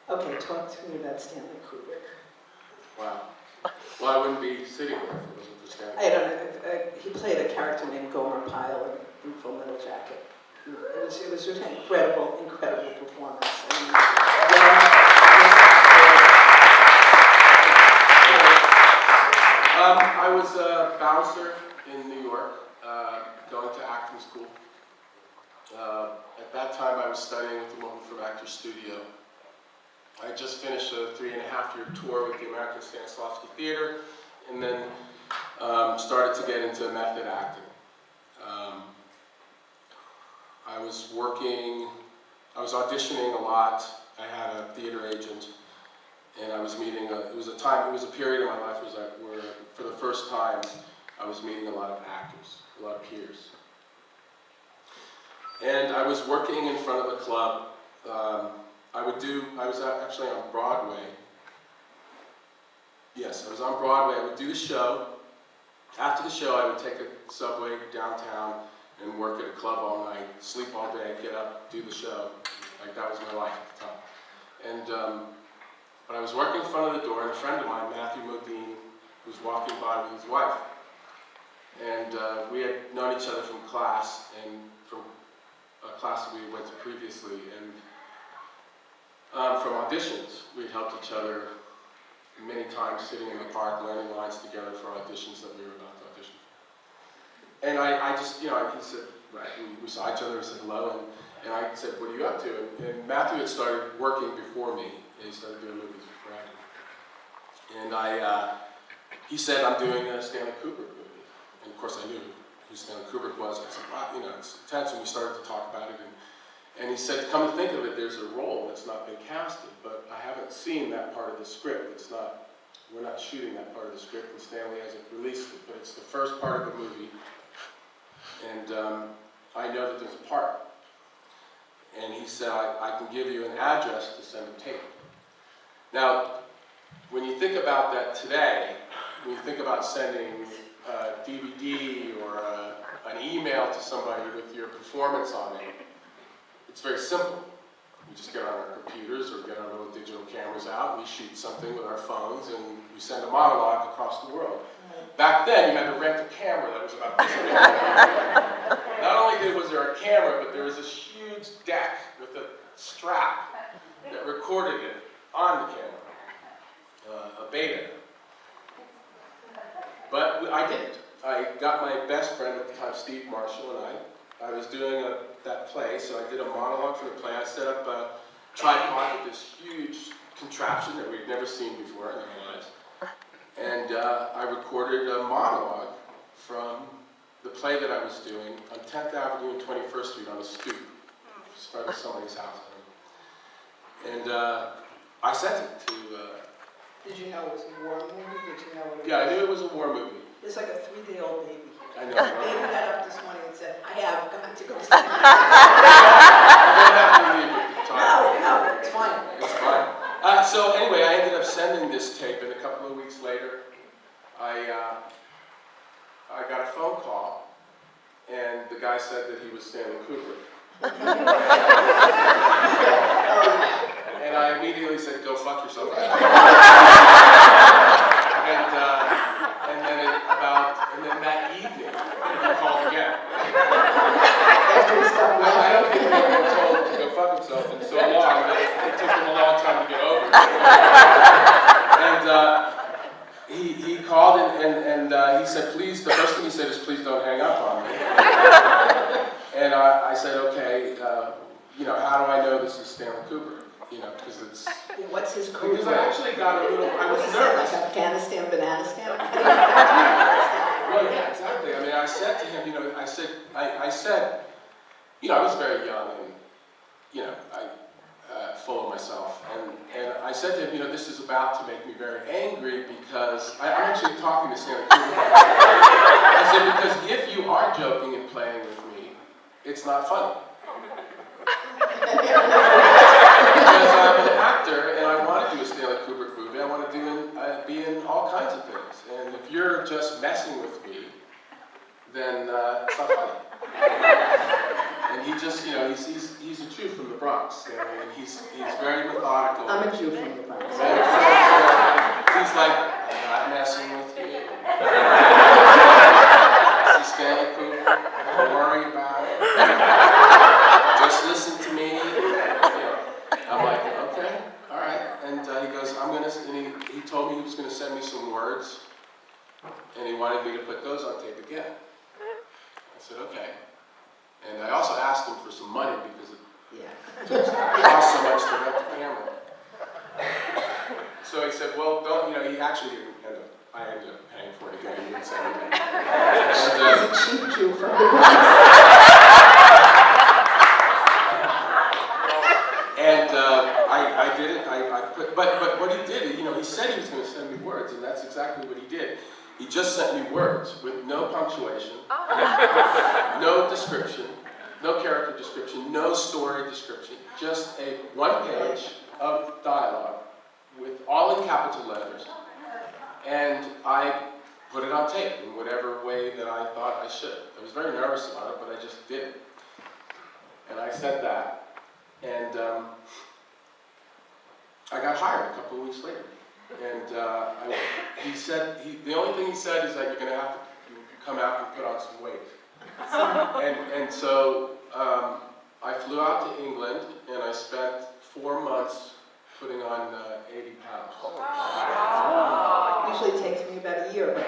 Okay, talk to me about Stanley Kubrick. Wow. Well, I wouldn't be sitting here if it wasn't for Stanley. I don't know. He played a character named Gomer Pyle in Full Metal Jacket. It was an incredible, incredible performance. I was a bouncer in New York, going to acting school. At that time, I was studying with a woman from Actors Studio. I had just finished a 3.5-year tour with the American Stanislavski Theater, and then started to get into method acting. I was auditioning a lot. I had a theater agent, and I was meeting, it was a period in my life where, for the first time, I was meeting a lot of actors, a lot of peers. And I was working in front of a club. I was actually on Broadway. Yes, I was on Broadway. I would do the show. After the show, I would take a subway downtown and work at a club all night, sleep all day, get up, do the show. Like, that was my life at the time. And, but I was working in front of the door, and a friend of mine, Matthew Modine, was walking by with his wife. And we had known each other from class, and from a class that we went to previously, and from auditions. We helped each other many times sitting in the park, learning lines together for auditions that we were about to audition for. And I just, he said, right, we saw each other, we said hello, and I said, what are you up to? And Matthew had started working before me, and he started doing movies before I did. And he said, I'm doing a Stanley Kubrick movie. And of course I knew who Stanley Kubrick was. I said, wow, it's intense, and we started to talk about it. And he said, come to think of it, there's a role that's not been casted, but I haven't seen that part of the script. We're not shooting that part of the script, and Stanley hasn't released it, but it's the first part of the movie. And I know that there's a part. And he said, I can give you an address to send a tape. Now, when you think about that today, when you think about sending a DVD or an email to somebody with your performance on it, it's very simple. We just get on our computers or get our little digital cameras out, we shoot something with our phones, and we send a monologue across the world. Back then, you had to rent a camera that was about this big. Not only was there a camera, but there was this huge deck with a strap that recorded it on the camera, a beta. But I didn't. I got my best friend at the time, Steve Marshall, and I was doing that play, so I did a monologue for the play. I set up a tripod with this huge contraption that we'd never seen before in our lives. And I recorded a monologue from the play that I was doing on 10th Avenue and 21st Street on a stoop, just in front of somebody's house. And I sent it to... Did you know it was a war movie? Did you know what it was? Yeah, I knew it was a war movie. It's like a 3-day-old baby. I know. Baby got up this morning and said, I have got to go sleep. No, it's fine. It's fine. So anyway, I ended up sending this tape, and a couple of weeks later, I got a phone call, and the guy said that he was Stanley Kubrick. And I immediately said, go fuck yourself. And then that evening, he called again. I don't think he had been told to go fuck himself in so long that it took him a long time to get over it. And he called and he said, please, the first thing he said is, please don't hang up on me. And I said, okay, how do I know this is Stanley Kubrick? Because it's... Yeah, what's his code? Because I actually got a little... I was nervous. Like Afghanistan, Bananistan? Well, yeah, exactly. I mean, I said to him, I said, I was very young and, full of myself. And I said to him, this is about to make me very angry because I'm actually talking to Stanley Kubrick. I said, because if you are joking and playing with me, it's not funny. Because I'm an actor and I want to do a Stanley Kubrick movie. I want to be in all kinds of things. And if you're just messing with me, then it's not funny. And he just you know, he's a Jew from the Bronx, and he's very methodical. I'm a Jew from the Bronx. He's like, I'm not messing with you. See Stanley Kubrick, don't worry about it. Just listen to me. I'm like, okay, all right. And he goes, and he told me he was going to send me some words, and he wanted me to put those on tape again. I said, okay. And I also asked him for some money because it cost so much to rent the camera. So he said, well, don't, you know, he actually didn't end up, I ended up paying for it again. He didn't say anything. He's a cheap Jew from the Bronx. And I did it, but what he did, you know, he said he was going to send me words, and that's exactly what he did. He just sent me words with no punctuation, no description, no character description, no story description, just a one page of dialogue with all in capital letters, and I put it on tape in whatever way that I thought I should. I was very nervous about it, but I just did it. And I said that, and I got hired a couple of weeks later. And he said, the only thing he said is that you're going to have to come out and put on some weight. And so I flew out to England, and I spent 4 months putting on 80 pounds. Usually takes me about a year, but